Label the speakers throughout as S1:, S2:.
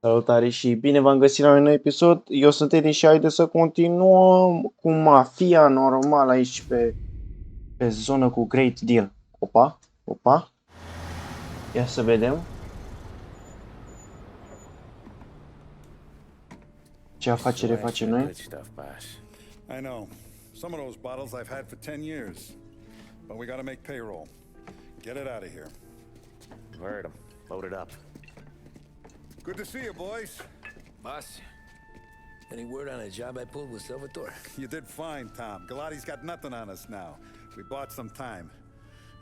S1: Salutare și bine v-am găsit la un nou episod. Eu sunt Edi și haideți să continuăm cu Mafia normal aici pe zonă cu Great Deal. Opa, opa. Ia să vedem. Ce afacere facem noi?
S2: I know. Some of those bottles I've had for 10 years. But we gotta make payroll. Get it out of here.
S3: Heard him. Load it up.
S2: Good to see you, boys.
S4: Boss, any word on a job I pulled with Salutare?
S2: You did fine, Tom. Galati's got nothing on us now. We bought some time.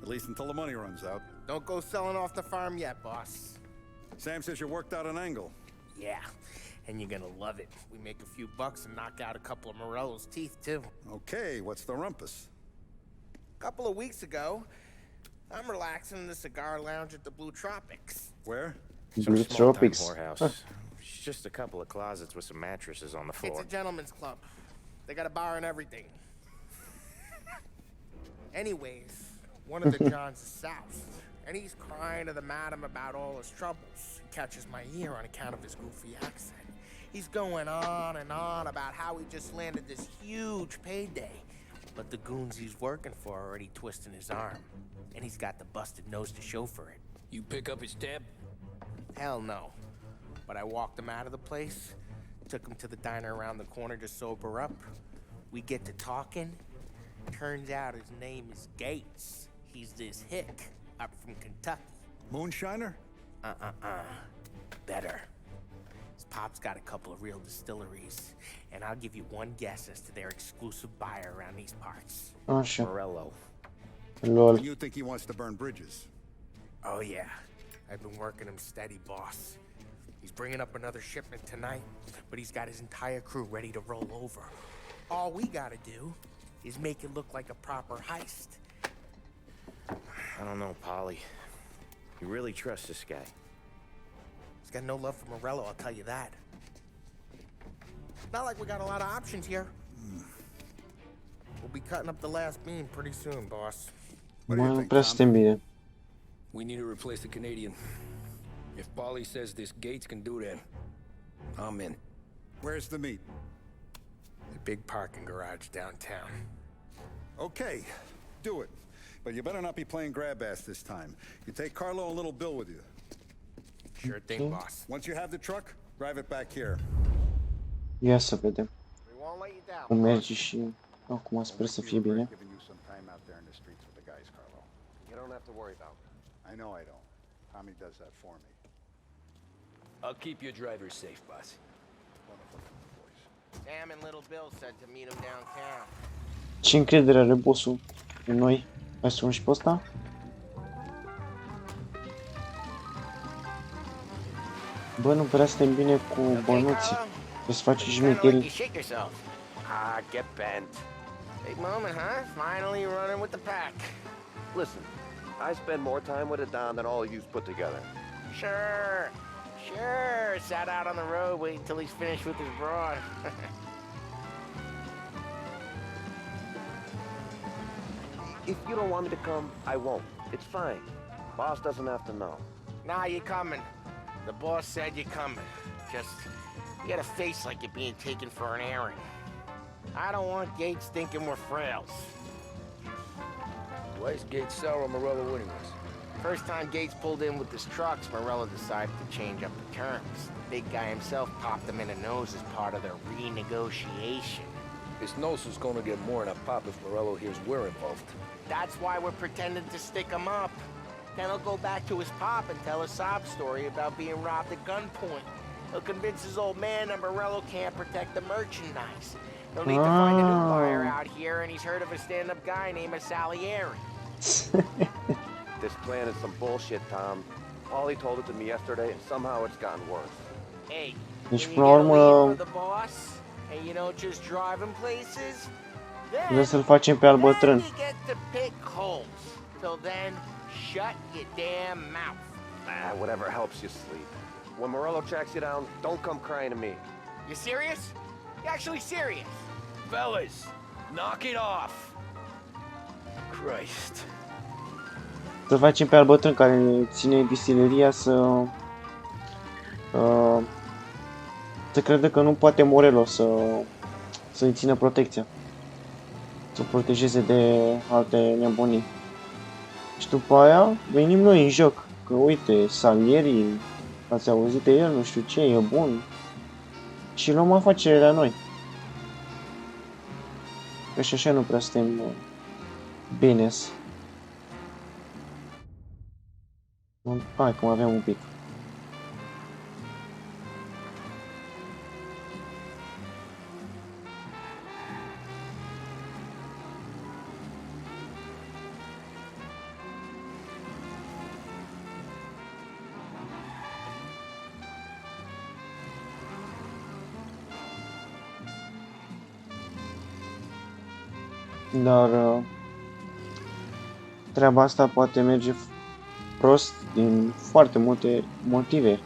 S2: At least until the money runs out.
S5: Don't go selling off the farm yet, boss.
S2: Sam says you worked out an angle.
S5: Yeah, and you're gonna love it. We make a few bucks and knock out a couple of Morello's teeth, too.
S2: Okay, what's the rumpus?
S5: A couple of weeks ago, I'm relaxing in the cigar lounge at the Blue Tropics.
S2: Where?
S1: Blue Tropics.
S3: Whorehouse. It's just a couple of closets with some mattresses on the floor.
S5: It's a gentleman's club. They got a bar and everything. Anyways, one of the Johns is south, and he's crying to the madam about all his troubles. He catches my ear on account of his goofy accent. He's going on and on about how he just landed this huge payday, but the goons he's working for are already twisting his arm, and he's got the busted nose to show for it.
S4: You pick up his tab?
S5: Hell no. But I walked him out of the place, took him to the diner around the corner to sober up. We get to talking. Turns out his name is Gates. He's this hick up from Kentucky.
S2: Moonshiner?
S5: Better. His pop's got a couple of real distilleries, and I'll give you one guess as to their exclusive buyer around these parts.
S1: Așa.
S3: Morello.
S1: Lol.
S2: And you think he wants to burn bridges?
S5: Oh yeah. I've been working him steady, boss. He's bringing up another shipment tonight, but he's got his entire crew ready to roll over. All we gotta do is make it look like a proper heist.
S3: I don't know, Polly. You really trust this guy?
S5: He's got no love for Morello, I'll tell you that. Not like we got a lot of options here. We'll be cutting up the last beam pretty soon, boss.
S2: What do you
S1: Mă,
S2: think,
S1: prea
S2: Tom?
S1: suntem bine.
S4: We need to replace the Canadian. If Polly says this Gates can do that, I'm in.
S2: Where's the meat?
S5: The big parking garage downtown.
S2: Okay, do it. But you better not be playing grab ass this time. You take Carlo and little Bill with you.
S5: Sure thing, boss.
S2: Once you have the truck, drive it back here.
S1: Ia să vedem
S5: We won't let you down.
S1: cum merge și acum sper să fie bine.
S2: Giving you some time out there in the streets with the guys, Carlo.
S3: You don't have to worry about it.
S2: I know I don't. Tommy does that for me.
S4: I'll keep your driver safe, boss.
S2: Wonderful boys.
S5: Sam and little Bill said to meet him downtown.
S1: Ce încredere are bossul în noi? Hai să luăm și pe ăsta? Bă, nu prea suntem bine cu bănuții. Trebuie să faci șmecherii.
S5: Shake yourself.
S3: Get bent.
S5: Big moment, huh? Finally running with the pack.
S3: Listen, I spend more time with a Don than all of you put together.
S5: Sure. Sat out on the road waiting till he's finished with his broad.
S3: If you don't want me to come, I won't. It's fine. Boss doesn't have to know.
S5: Nah, you're coming. The boss said you're coming. Just, you got a face like you're being taken for an airing. I don't want Gates thinking we're frails.
S4: Why is Gates sour on Morello anyways?
S5: First time Gates pulled in with his trucks, Morello decided to change up the terms. The big guy himself popped him in the nose as part of their renegotiation.
S4: His nose is gonna get more than a pop if Morello hears we're involved.
S5: That's why we're pretending to stick him up. Then he'll go back to his pop and tell a sob story about being robbed at gunpoint. He'll convince his old man that Morello can't protect the merchandise. He'll need to find a new buyer out here, and he's heard of a stand-up guy named Salutare.
S3: This plan is some bullshit, Tom. Polly told it to me yesterday, and somehow it's gotten worse.
S5: Hey,
S1: Deci,
S5: when
S1: până
S5: you
S1: la
S5: get a
S1: urmă,
S5: lead from the boss, and you don't just drive him places,
S1: trebuie să-l facem pe al
S5: then
S1: bătrân.
S5: you get to pick holes. Till then, shut your damn mouth.
S3: Whatever helps you sleep. When Morello tracks you down, don't come crying to me.
S5: You serious? You actually serious?
S4: Fellas, knock it off. Christ.
S1: Să facem pe al bătrân care ține distileria să Se crede că nu poate Morello să-i țină protecția. Să protejeze de alte nebunii. Și după aia venim noi în joc. Că uite, Salieri, ați auzit de el, nu știu ce, e bun. Și luăm afacerile la noi. Că și așa nu prea suntem bine. Hai că mai avem un pic. Dar treaba asta poate merge prost din foarte multe motive.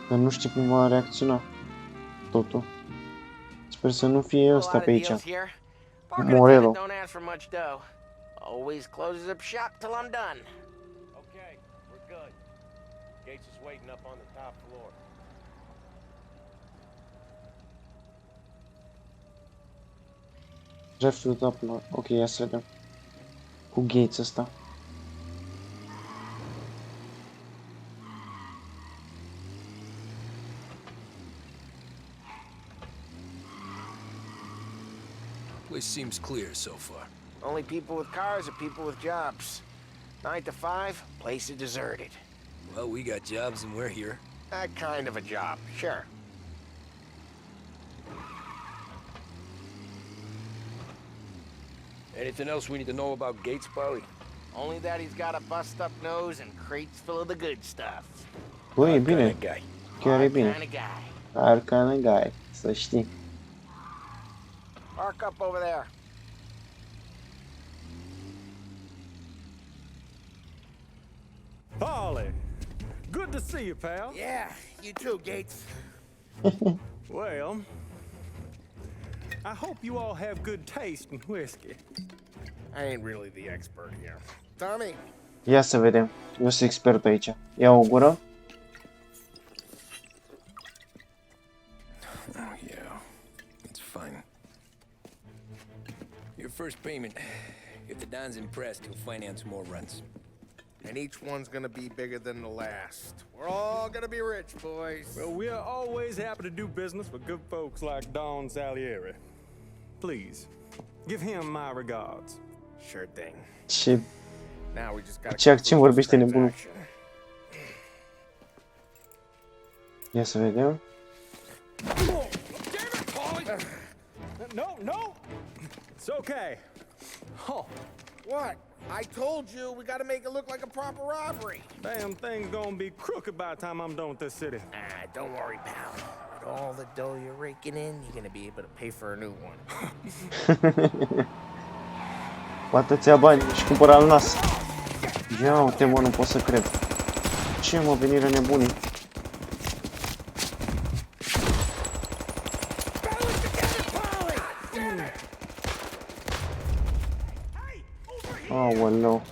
S1: Că nu știu cum va reacționa totul. Sper să nu fie ăsta pe aici. Morello.
S5: Always closes up shop till I'm done.
S3: Okay, we're good. Gates is waiting up on the top floor.
S1: Dreptul la... Ok, ia să vedem. Cu Gates ăsta.
S4: Place seems clear so far.
S5: Only people with cars are people with jobs. 9 to 5, place is deserted.
S4: Well, we got jobs and we're here.
S5: That kind of a job, sure.
S4: Anything else we need to know about Gates, Polly?
S5: Only that he's got a bust-up nose and crates full of the good stuff.
S1: Băi, e bine.
S4: Guy.
S1: Chiar e bine.
S5: Kind of guy.
S1: Arcana guy, să știi.
S5: Park up over there.
S6: Polly, good to see you, pal.
S5: Yeah, you too, Gates.
S6: Well, I hope you all have good taste in whiskey.
S5: I ain't really the expert here. Tommy,
S1: Ia să vedem. Eu sunt expert aici. Ia o gură.
S4: Oh, yeah. It's fine. Your first payment. If the Don's impressed, he'll finance more runs.
S5: and each one's gonna be bigger than the last. We're all gonna be rich, boys.
S6: Well, we're always happy to do business with good folks like Don Salieri. Please, give him my regards.
S5: Sure thing.
S1: Ce,
S5: Now we just gotta
S1: ce accent
S5: conclude this
S1: vorbește nebunul.
S5: transaction.
S1: Ia să vedem.
S6: No, it's okay. Oh,
S5: What? I told you we gotta make it look like a proper robbery.
S6: damn thing's gonna be crooked by the time I'm done with this city.
S5: Ah, don't worry, pal. With all the dough you're raking in, you're gonna be able to pay for a new one.
S1: Poate ți-a bani și cumpăra al nas. Ia uite, mă, nu pot să cred. Ce, mă, venire nebunii. Aoleu.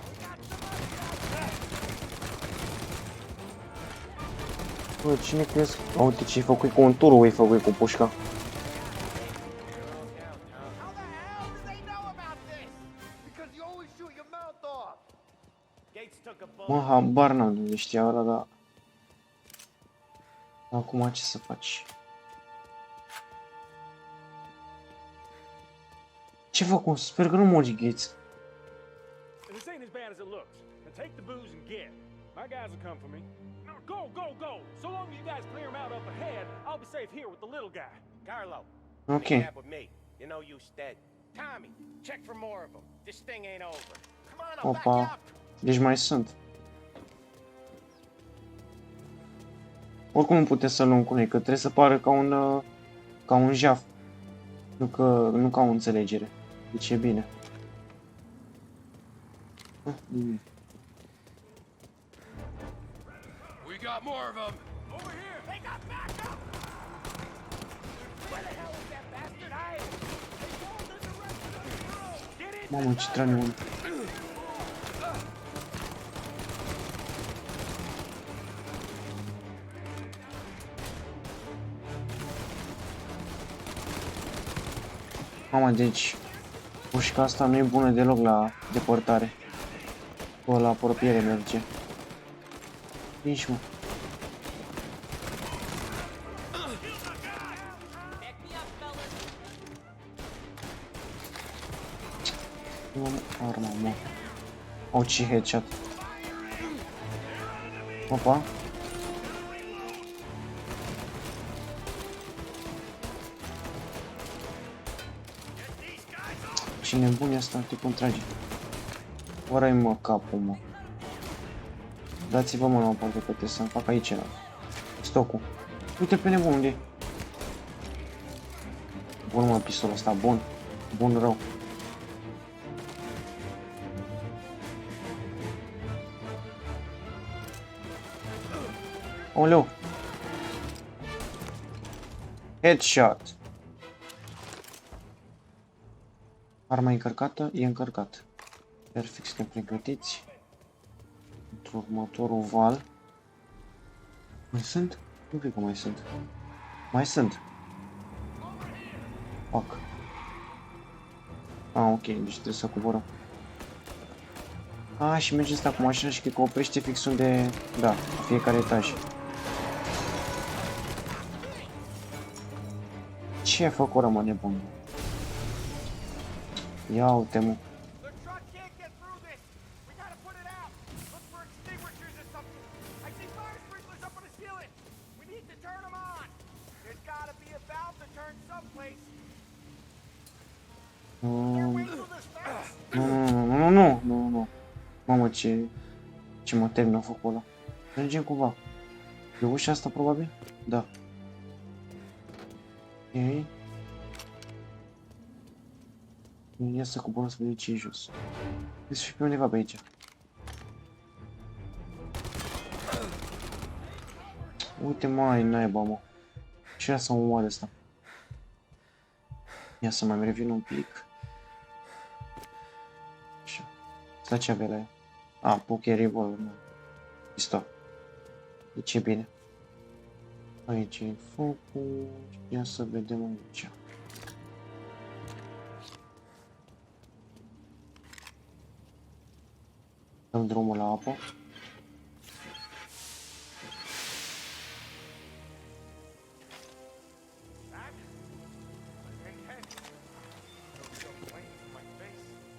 S1: Bă, cine crezi? Uite ce-i făcut cu un turul, i-ai făcut cu pușca.
S5: How the hell did they know about this?
S3: Because you always shoot your mouth off. Gates took a bullet.
S1: Mă, habar n-am de știa ăla, dar... Acum ce să faci? Ce făcut? Sper că nu mori, Gates.
S6: This ain't as bad as it looks. Now take the booze and get. My guys will come for me. No, go! So long as you guys clear him out up ahead, I'll be safe here with the little guy.
S3: Carlo,
S1: Ok.
S3: meet up with me. You know you stead.
S5: Tommy, check for more of them. This thing ain't over. Come on, I'll back you
S1: Opa.
S5: up.
S1: Deci mai sunt. Oricum nu puteți să luăm cu noi, că trebuie să pară ca un jaf. Nu ca o înțelegere. Deci e bine.
S4: We got more of them.
S5: Over here. They got backup. Where the hell is that bastard hiding? They told us the rest of the road. Get in.
S1: Mamă, ce traniun. Mamă, deci pușca asta nu e bună deloc la depărtare. O la apropiere merge. Nici mă. Arma, mă. O, ce headshot. Opa. Ce nebun e asta, te contrage. Ora-i mă capul, mă. Dați-vă mă la o parte că trebuie să-mi fac aici la stocul. Uite pe nebun unde e. Bun mă, pistolul ăsta, bun. Bun rău. Oleu. Headshot. Arma încărcată? E încărcat. Perfect, suntem pregătiți. Pentru următorul val. Mai sunt? Nu cred că mai sunt. Mai sunt. Fuck. Ah, ok, deci trebuie să coborăm. Ah, și merge asta cu mașina și cred că oprește fix unde... Da, la fiecare etaj. Ce ai făcut, rămă nebun? Ia uite-mă. Nu. Mamă, ce mă termină focul ăla. Mergem cumva. E ușa asta, probabil? Da. Ok. Ia să coborăm să vedem ce e jos. Trebuie să fie pe undeva pe aici. Uite, mai naiba, mă. Ce ia să mă omoare ăsta? Ia să mai revin un pic. Așa. Asta ce avea la ea? A, poker revolver, nu. Pistol. Deci e bine. Aici e focul. Ia să vedem aici. Dăm drumul la apă.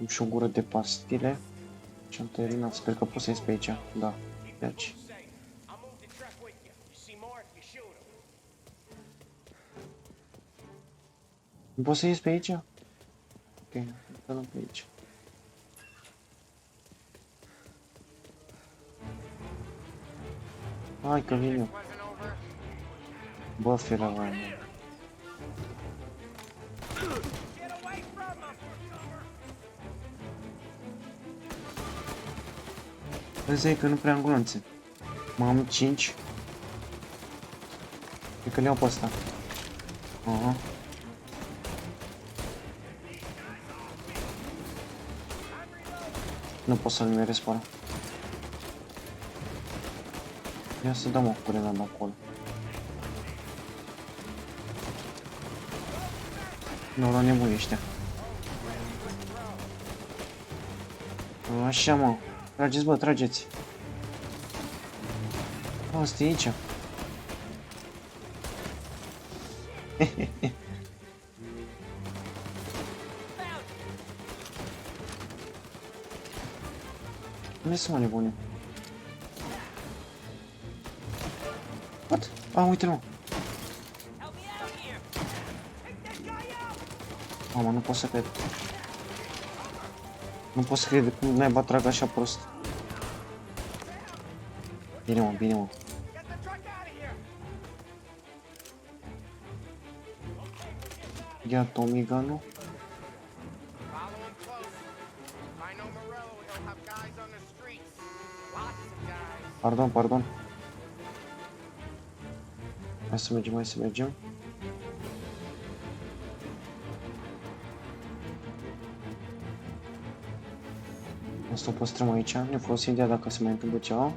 S1: Am și o gură de pastile. Și am terminat. Sper că pot să ies pe aici. Da. Deci. Nu pot să ies pe aici? Ok, dăm pe aici. Hai că vin eu. Bă, fie la oameni. Vezi că nu prea am glonțe. Mai am 5. Cred că le iau pe ăsta. Aha. Nu pot să-l meresc pe ăla. Ia să dăm o grenadă acolo. Nu, la nebuni ăștia. Așa, mă. Trageți, bă, trageți. Asta e aici. Unde sunt, mă, nebune? What? Ah, uite-l, mă. Mamă, nu pot să cred. Nu pot să cred că naiba trag așa prost. Bine, mă, bine, mă. Ia Tommy Gun-ul. Pardon. Hai să mergem. Asta o păstrăm aici, ne folosim de ea dacă se mai întâmplă ceva.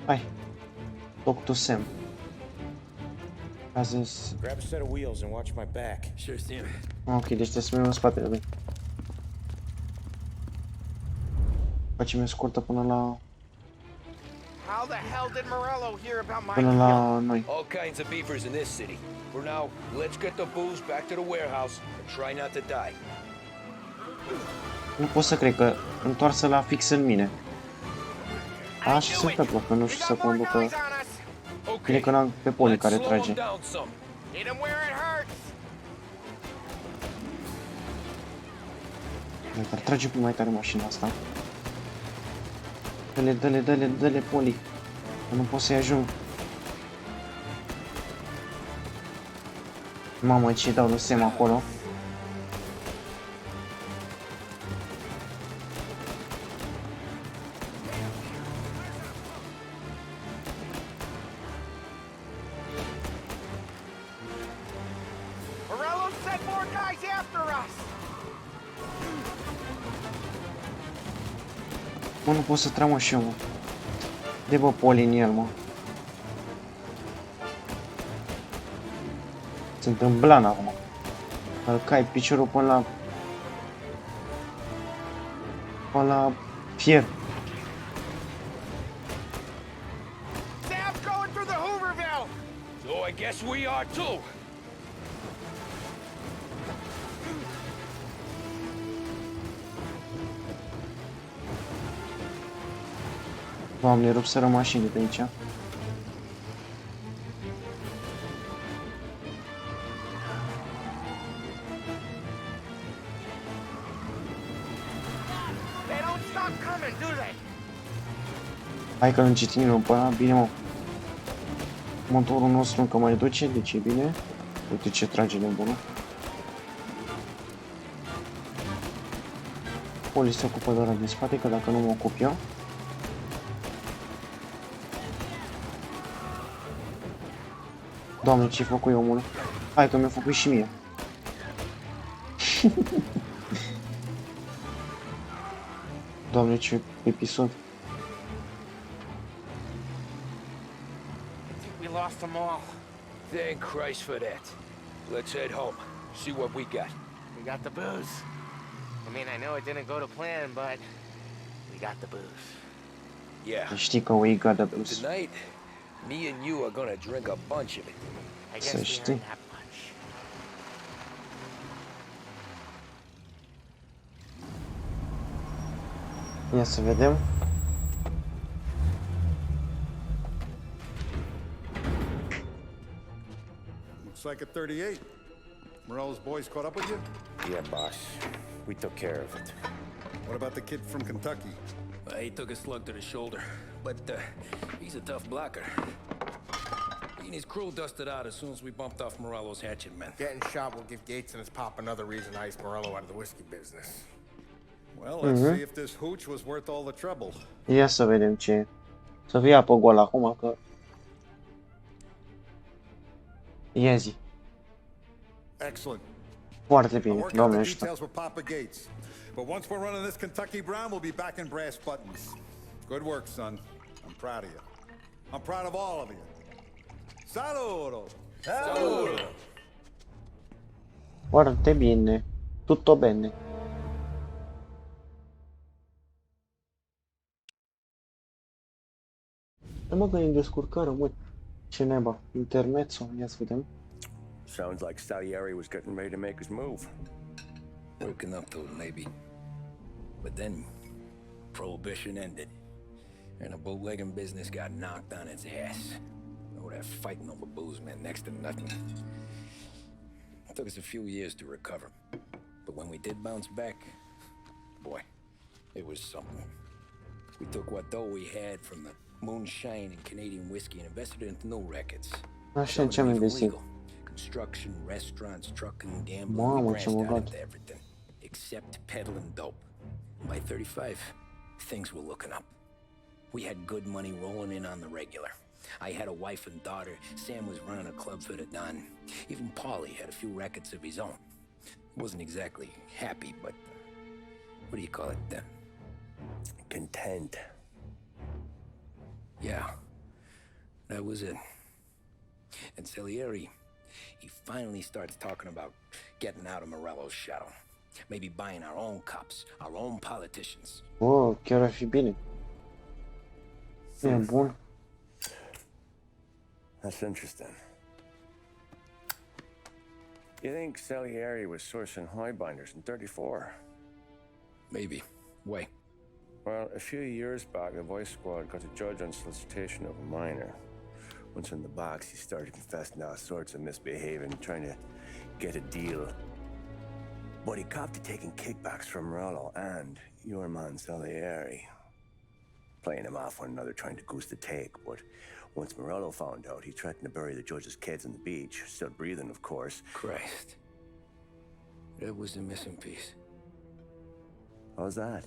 S1: Hai! Talk to Sam. A zis...
S7: Grab a set of wheels and watch my back.
S4: Sure, Sam.
S1: Ok, deci trebuie să mergem în spatele lui. Facem scurtă până la...
S5: How the hell did Morello hear about my
S1: până
S5: kill?
S1: la noi.
S4: All kinds of beefers in this city. For now, let's get the booze back to the warehouse and try not to die.
S1: Nu pot să cred că întoarsă la fix în mine. Așa se întâmplă, că nu știu să conducă. Bine că n-am pe poli care trage.
S5: Hit him where it hurts.
S1: Dar trage mai tare mașina asta. Dă-le, poli. Că nu pot să-i ajung. Mamă, ce dau lui Sam acolo.
S5: Morello sent more guys after us.
S1: Mă, nu pot să trag, mă, și eu, mă. De bă poli în el, mă. Sunt în blan acum. Îl cai piciorul până la... până la fier.
S5: Sam's going through the Hooverville.
S4: So I guess we are too.
S1: Doamne, rupseră mașini de aici.
S5: They don't stop coming, do they?
S1: Hai că îl citim pe ăla, bine, mă. Motorul nostru încă mai duce, deci e bine. Uite ce trage nebunul. Poli se ocupă de ăla din spate, că dacă nu mă ocup eu. Doamne, ce-i făcut eu, omul? Hai că mi-a făcut și mie. Doamne, ce episod.
S5: We lost them all.
S4: Thank Christ for that. Let's head home. See what we got.
S5: We got the booze. I mean, I know it didn't go to plan, but we got the booze.
S4: Yeah.
S1: Știi că we got the booze.
S4: Tonight, me and you are gonna drink a bunch of it.
S5: I guess
S1: Să
S5: we
S1: știi.
S5: earned that much.
S1: Ia să vedem.
S2: Looks like a 38. Morello's boys caught up with you?
S7: Yeah, boss. We took care of it.
S2: What about the kid from Kentucky?
S4: He took a slug to the shoulder, but he's a tough blocker. He and his crew dusted out as soon as we bumped off Morello's hatchet men.
S5: Getting shot will give Gates and his pop another reason to ice Morello out of the whiskey business.
S2: Well, let's see if this hooch was worth all the trouble.
S1: Ia să vedem ce e. Să fie apă goală acum, că... Ia zi.
S2: Excellent.
S1: Foarte
S2: I'll
S1: bine,
S2: work out
S1: Doamne
S2: the
S1: ajută.
S2: details with Papa Gates. But once we're running this Kentucky Brown, we'll be back in brass buttons. Good work, son. I'm proud of you. I'm proud of all of you. Saluto!
S4: Salutare.
S1: Foarte bine. Tutto bene. Da, mă, că e în descurcare, mă. Ce neba? Intermezzo, ia să vedem.
S3: Sounds like Salutare was getting ready to make his move.
S4: Working up to it, maybe. But then, Prohibition ended, and the bootlegging business got knocked on its ass. Oh, that fighting over booze meant next to nothing. It took us a few years to recover, but when we did bounce back, boy, it was something. We took what dough we had from the moonshine and Canadian whiskey and invested it into new rackets.
S1: Așa, ce am găsit?
S4: Construction, restaurants, trucking, gambling,
S1: Mamă,
S4: we
S1: ce
S4: branched out
S1: bogat.
S4: into everything, except peddling dope. By 35, things were looking up. We had good money rolling in on the regular. I had a wife and daughter. Sam was running a club for the Don. Even Paulie had a few rackets of his own. Wasn't exactly happy, but what do you call it?
S3: Content.
S4: Yeah, that was it. And Salutare, he finally starts talking about getting out of Morello's shadow. Maybe buying our own cops, our own politicians.
S1: Oh, chiar ar fi bine. E bun.
S3: That's interesting. You think Salutare was sourcing highbinders in 34?
S4: Maybe. Wait.
S3: Well, a few years back, the Vice Squad got a judge on solicitation of a minor. Once in the box, he started confessing all sorts of misbehaving, trying to get a deal. But he copped to taking kickbacks from Morello and your man Salutare. Playing him off one another, trying to goose the take, but once Morello found out, he threatened to bury the judge's kids on the beach, still breathing, of course.
S4: Christ. That was the missing piece.
S3: How's that?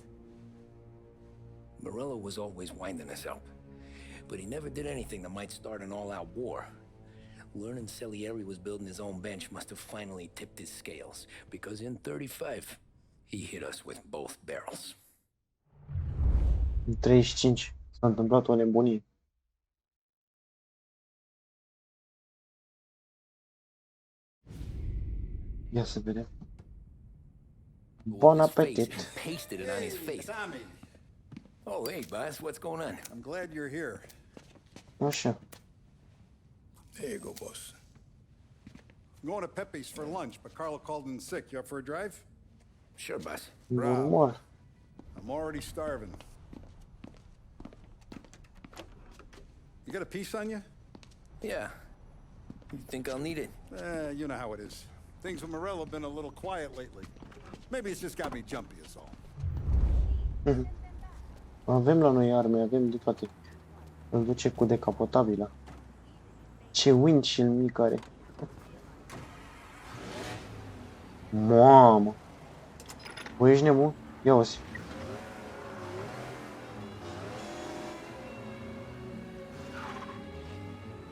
S4: Morello was always winding us up, but he never did anything that might start an all-out war. Learning Salutare was building his own bench must have finally tipped his scales, because in 35, he hit us with both barrels.
S1: În 35 s-a întâmplat o nebunie. Ia să vedem. Bon appetit.
S4: Pasted it on his face.
S2: Tommy,
S4: Oh, hey, boss, what's going on?
S2: I'm glad you're here.
S1: Așa.
S2: There you go, boss. I'm going to Pepe's for lunch, but Carlo called in sick. You up for a drive?
S4: Sure, boss.
S1: Normal.
S2: I'm already starving. You got a piece on you?
S4: Yeah. You think I'll need it?
S2: You know how it is. Things with Morello have been a little quiet lately. Maybe it's just got me jumpy is all.
S1: Avem la noi arme, avem de toate. Îl duce cu decapotabila. Ce windshield mic are. Mamă. Bă, ești nebun? Ia uzi.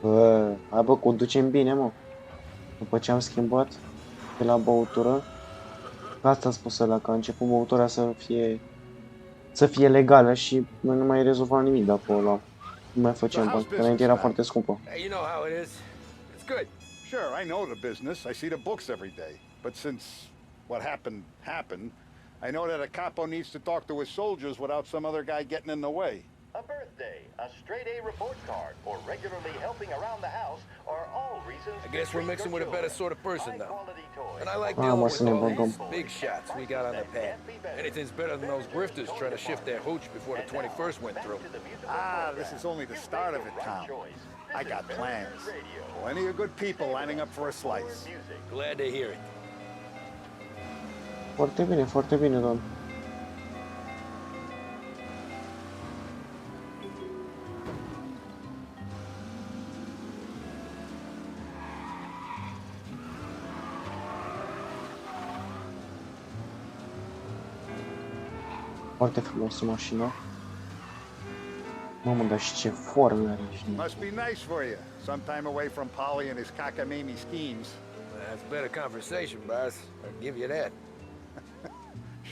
S1: Bă, hai bă, că o ducem bine, mă. După ce am schimbat de la băutură. Asta a spus ăla, că a început băutura să fie legală și noi nu mai rezolvam nimic de acolo. Nu mai făceam bani, că înainte era foarte scumpă.
S3: Hey, you know how it is. It's good.
S2: Sure, I know the business. I see the books every day. But since what happened, I know that a capo needs to talk to his soldiers without some other guy getting in the way.
S8: A birthday, a straight A report card, or regularly helping around the house are all reasons.
S4: I guess we're mixing with a better sort of person now. And I like
S1: Ah,
S4: dealing
S1: mă,
S4: with
S1: să ne
S4: all
S1: băgăm.
S4: these big shots we got on the pad. Anything's better than those grifters trying to shift their hooch before the 21st went through.
S2: This is only the start of it, Tom. I got plans. Plenty of good people lining up for a slice.
S4: Glad to hear it.
S1: Foarte bine, doamne. Foarte frumos mașina. Mamă, dar și ce forme are și...
S2: Must be nice for you. Sometime away from Polly and his cockamamie schemes.
S4: That's better conversation, boss. I'll give you that.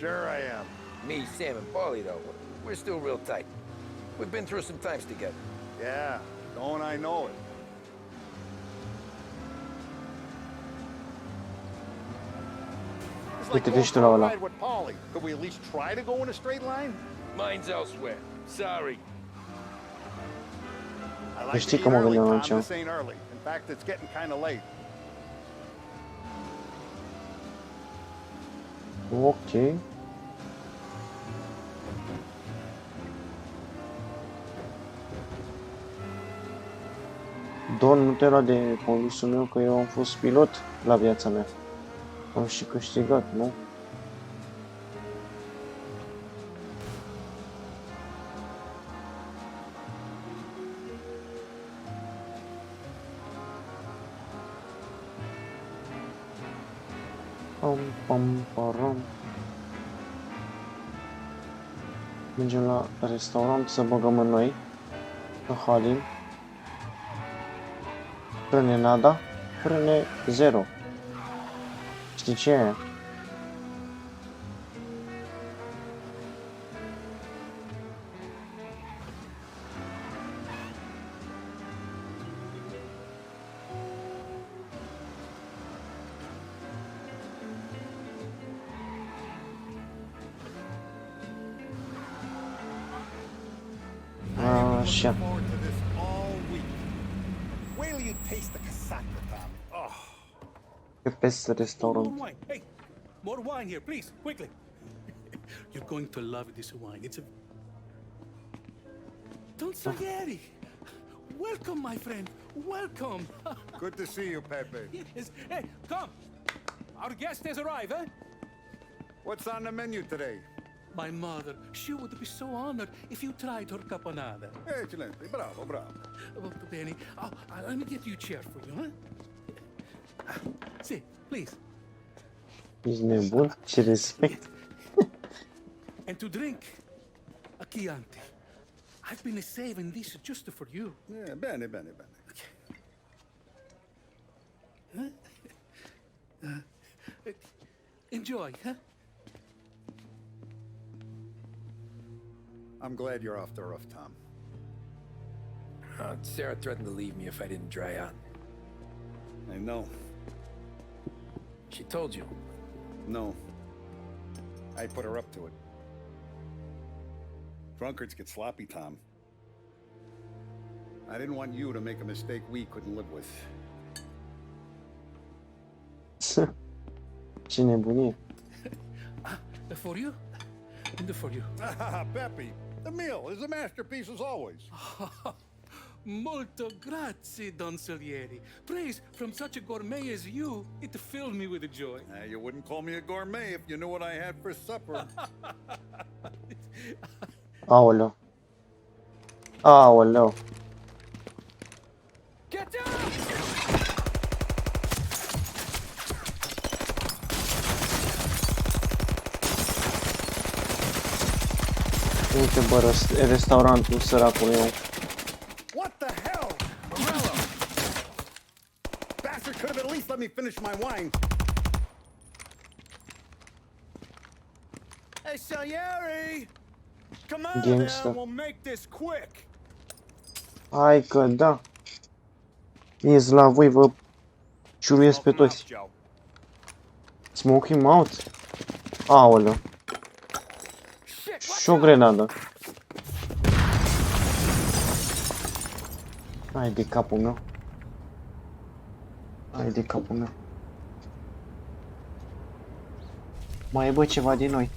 S2: Sure I am.
S4: Me, Sam, and Paulie, though, we're still real tight. We've been through some times together.
S2: Yeah, don't I know it. It's like
S1: Uite,
S2: going
S1: deci tu
S2: for
S1: la
S2: a
S1: ăla.
S2: ride with Polly. Could we at least try to go in a straight line?
S4: Mine's elsewhere. Sorry.
S2: I like
S1: știi
S2: to
S1: că
S2: eat
S1: mă
S2: early,
S1: gândeam la
S2: Tom.
S1: ceva.
S2: This ain't early. In fact, it's getting kind of late.
S1: Ok. Don, nu te lua de condusul meu, că eu am fost pilot la viața mea. Am și câștigat, nu? Pam, pam, param. Mergem la restaurant să băgăm în noi. Să halim. Frâne nada, frâne zero. Știi ce e aia? Așa.
S2: Forward to this all week. Wait till you taste the casaca, Tom. Oh.
S1: Pe peste restaurant.
S9: More wine. Hey, more wine here, please, quickly. You're going to love this wine. It's a... Don Salieri! Welcome, my friend. Welcome.
S2: Good to see you, Pepe.
S9: Yes. Hey, come. Our guest has arrived, eh?
S2: What's on the menu today?
S9: My mother, she would be so honored if you tried her caponata.
S2: Excelente. Bravo, bravo.
S9: Molto bene. Oh, let me get you a chair for you, huh? Sit, please.
S1: Ești nebun? Ce respect.
S9: And to drink, a Chianti. I've been saving this just for you.
S2: Yeah, bene, bene, bene.
S9: Enjoy, huh?
S2: I'm glad you're off the roof, Tom.
S4: Sarah threatened to leave me if I didn't dry out.
S2: I know.
S4: She told you.
S2: No. I put her up to it. Drunkards get sloppy, Tom. I didn't want you to make a mistake we couldn't live with.
S1: Ce nebunie.
S9: For you? And for you.
S2: Pepe, the meal is a masterpiece as always.
S9: Molto grazie, Don Salieri. Praise from such a gourmet as you, it filled me with joy.
S2: You wouldn't call me a gourmet if you knew what I had for supper.
S1: Aoleu. Aoleu.
S9: Get down!
S1: Uite bă, restaurantul săracului meu.
S2: What the hell? Morello! Bastard could have at least let me finish my wine.
S6: Hey, Salieri! Come on
S1: Gangster.
S6: now, we'll make this quick.
S1: Hai că da. Ies la voi, vă ciuruiesc pe toți. Smoke him out? Aoleu. Și o grenadă. Hai de capul meu. Hai de capul meu. Mai e bă ceva din noi.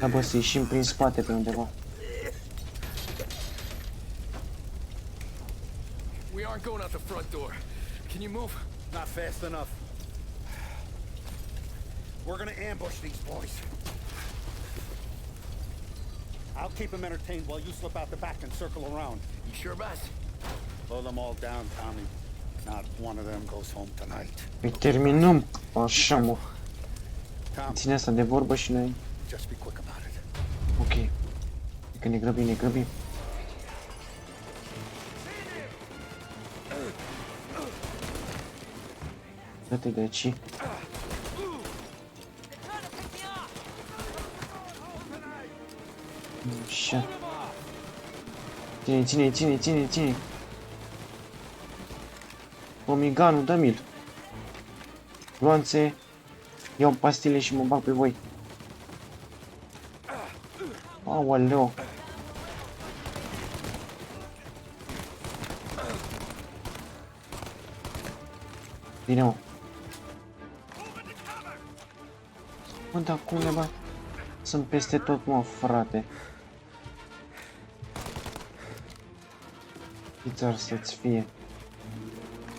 S1: Da bă, să ieșim prin spate pe undeva.
S4: We aren't going out the front door. Can you move?
S2: Not fast enough. We're gonna ambush these boys. I'll keep them entertained while you slip out the back and circle around.
S4: You sure, boss?
S2: Blow them all down, Tommy. Not one of them goes home tonight.
S1: Îi terminăm. Așa mă.
S2: Tom,
S1: Ține asta de vorbă și noi.
S2: just be quick about it.
S1: Ok. Că ne grăbim, ne grăbim. Dă-te de aici. Așa. Ține. Pomiganul, dă-mi-l. Gloanțe. Iau pastile și mă bag pe voi. Aoleu. Bine, mă. Mă, dar cum ne bag? Sunt peste tot, mă, frate. Pizza să-ți fie.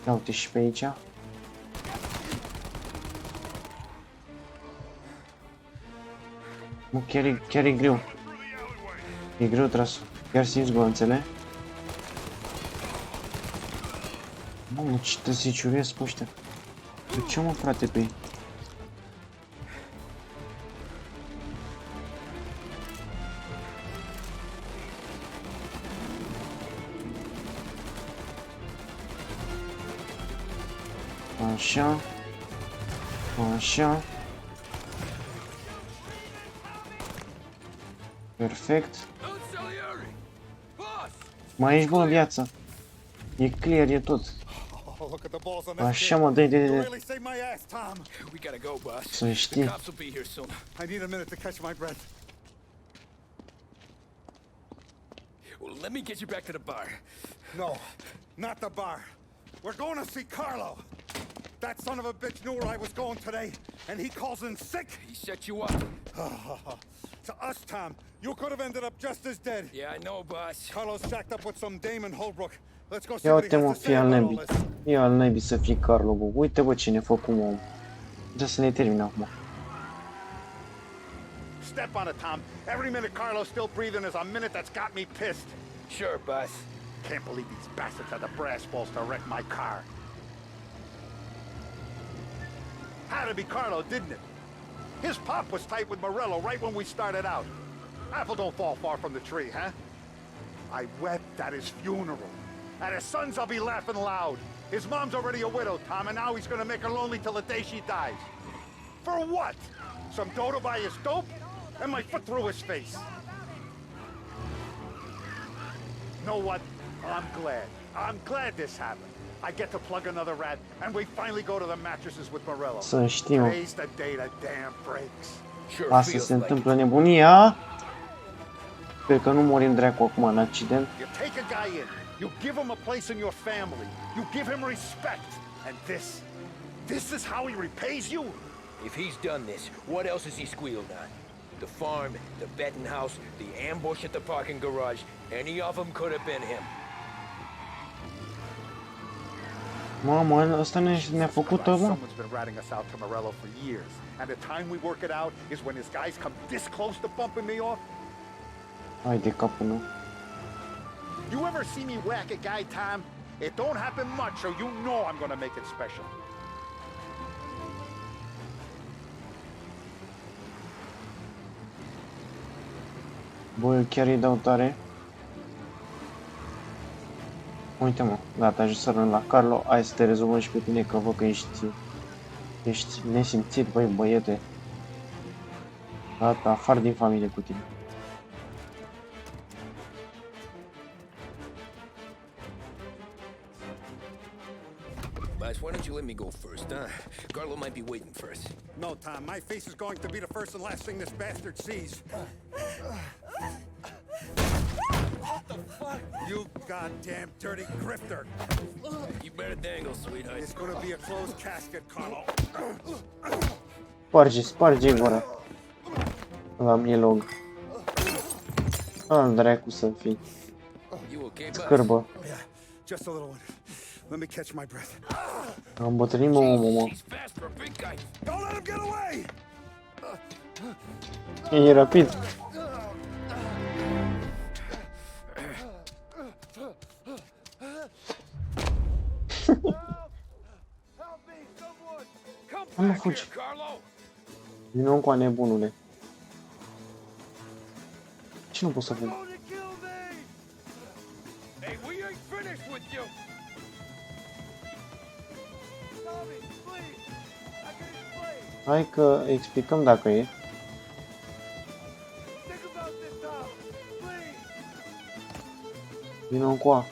S1: Ia uite și pe aici. Mă, chiar e greu. E greu tras. Chiar simți gloanțele. Mamă, ce te ziciuresc pe ăștia. De ce mă, frate, pe ei? Așa. Așa. Perfect. Mai ești, bă, în viață. E clear, e tot.
S2: Oh, look at the balls on this
S1: Așa,
S2: kid.
S1: mă, dă-i
S2: You
S1: de...
S2: really saved my ass, Tom.
S4: We gotta go, boss.
S1: Să
S4: The
S1: știi.
S4: cops will be here soon.
S2: I need a minute to catch my breath.
S4: Well, let me get you back to the bar.
S2: No, not the bar. We're going to see Carlo. That son of a bitch knew where I was going today, and he calls in sick.
S4: He set you up.
S2: To us, Tom, you could have ended up just as dead.
S4: Yeah, I know, boss.
S2: Carlo's jacked up with some dame in Holbrook. Let's go see
S1: Ia
S2: what he
S1: uite mă,
S2: has to
S1: fii
S2: say
S1: al
S2: about all
S1: naibii.
S2: this.
S1: Ia al naibii să fii Carlo, bă. Uite bă ce ne făcum om. Trebuie să ne termine acum.
S2: Step on it, Tom. Every minute Carlo's still breathing is a minute that's got me pissed.
S4: Sure, boss.
S2: Can't believe these bastards had the brass balls to wreck my car. Had to be Carlo, didn't it? His pop was tight with Morello right when we started out. Apple don't fall far from the tree, huh? I wept at his funeral. At his son's, I'll be laughing loud. His mom's already a widow, Tom, and now he's gonna make her lonely till the day she dies. For what? Some dough to buy his dope? And my foot through his face. Know what? I'm glad. I'm glad this happened. I get to plug another rat, and we finally go to the mattresses with Morello.
S1: Să știm.
S2: Today's the day the dam breaks.
S4: Sure
S1: Asta
S4: feels
S1: se
S4: like
S1: întâmplă nebunia. Sper că nu morim dracu acum în accident.
S2: You take a guy in, you give him a place in your family, you give him respect, and this is how he repays you?
S4: If he's done this, what else has he squealed on? The farm, the betting house, the ambush at the parking garage, any of them could have been him.
S1: Mamă, ăsta ne-a făcut ăla?
S2: Someone's been ratting us out to Morello for years, and the time we work it out is when his guys come this close to bumping me off.
S1: Hai de capul meu.
S2: You ever see me whack a guy, Tom? It don't happen much, so you know I'm gonna make it special.
S1: Bă, eu chiar îi dau tare. Uite mă, gata, ajung să rând la Carlo. Hai să te rezolvăm și pe tine, că văd că ești nesimțit, băi, băiete. Gata, afară din familie cu tine.
S4: Boss, why don't you let me go first, huh? Carlo might be waiting for us.
S2: No, Tom, my face is going to be the first and last thing this bastard sees. What the fuck? You goddamn dirty grifter.
S4: You better dangle, sweetheart.
S2: It's gonna be a closed casket, Carlo.
S1: Sparge-i gura. La mine log. Al dracu să fii.
S4: You okay, boss?
S1: Scârbă.
S2: Yeah, just a little one. Let me catch my breath.
S1: Am îmbătrânit mă, mă.
S4: He's fast for a big guy.
S2: Don't let him get away!
S1: E rapid. Hai mă, fugi. Vino încoa, nebunule. Ce nu pot să fug?
S4: Hey, we ain't finished with you.
S1: Hai că explicăm dacă e. Vino încoa.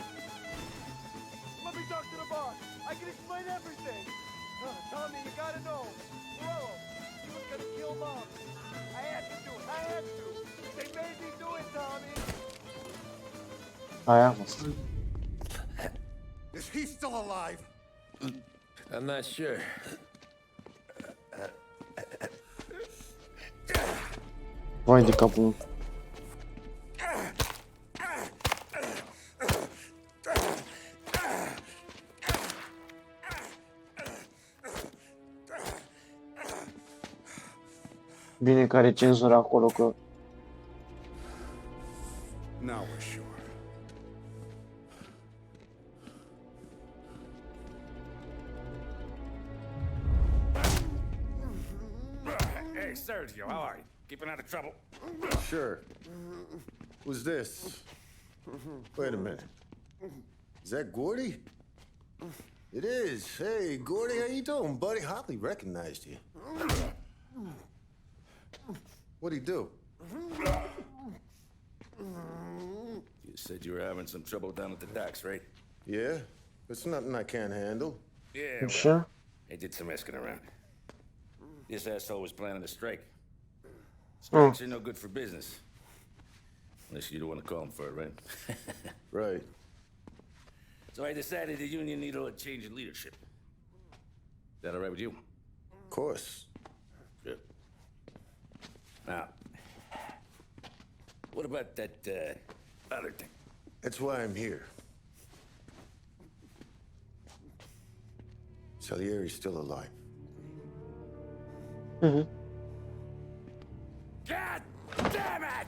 S1: Aia a fost.
S2: Is he still alive?
S4: I'm not sure.
S1: Vai de capul meu. Bine că are cenzură acolo, că...
S2: Now we're sure.
S6: Hey, Sergio, how are you? Keeping out of trouble?
S10: Sure. Who's this? Wait a minute. Is that Gordy? It is. Hey, Gordy, how you doing, buddy? Hardly recognized you. What'd he do?
S7: You said you were having some trouble down at the docks, right?
S10: Yeah? It's nothing I can't handle.
S7: Yeah,
S1: You sure?
S7: I did some asking around. This asshole was planning a strike.
S1: Oh.
S7: Strikes are no good for business. Unless you don't want to call him for it, right?
S10: Right.
S7: So I decided the union needed a change in leadership. Is that all right with you?
S10: Of course.
S7: Good. Now, what about that other thing?
S10: That's why I'm here. Salieri's still alive.
S1: Mhm.
S7: God damn it!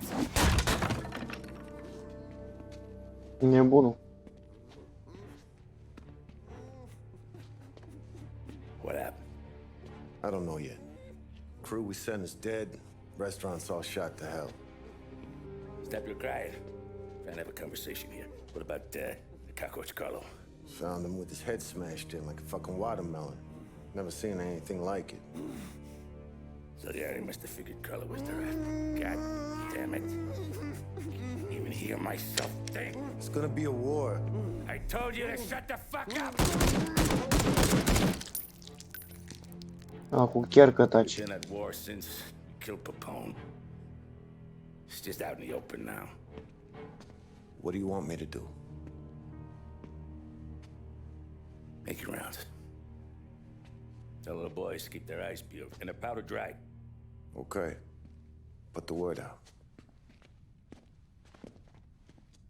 S1: Nebunul.
S7: What happened?
S10: I don't know yet. Crew we sent is dead. Restaurants all shot to hell.
S7: Stop your crying. Trying to have a conversation here. What about the cockroach Carlo?
S10: Found him with his head smashed in like a fucking watermelon. Never seen anything like it.
S7: So the Ari must have figured Carlo was the rat. God damn it. Even hear myself think.
S10: It's gonna be a war.
S7: I told you to shut the fuck up!
S1: Acum chiar că taci.
S7: Been at war since you killed Papone. It's just out in the open now.
S10: What do you want me to do?
S7: Make your rounds. Tell little boys to keep their eyes peeled and their powder dry.
S10: Okay. Put the word out.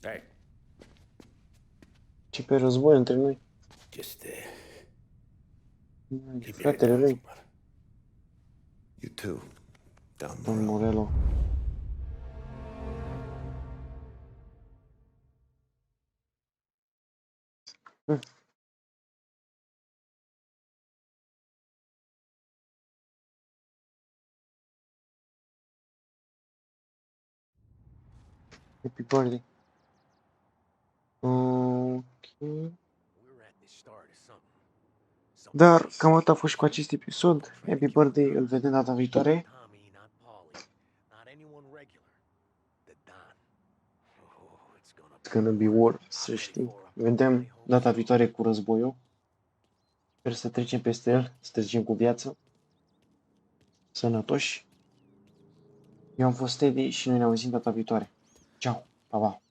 S7: Hey,
S1: Ce pe război între noi.
S7: just keep your head
S1: Fratele
S7: down,
S1: lui,
S7: brother.
S10: You too. Down
S1: Don
S10: Morello.
S1: Morello. Happy birthday. Ok. Dar cam atât a fost și cu acest episod. Happy birthday, îl vedem data viitoare. It's gonna be war, să știi. Vedem data viitoare cu războiul. Sper să trecem peste el, să trecem cu viață. Sănătoși. Eu am fost Teddy și noi ne auzim data viitoare. Ciao, pa, pa.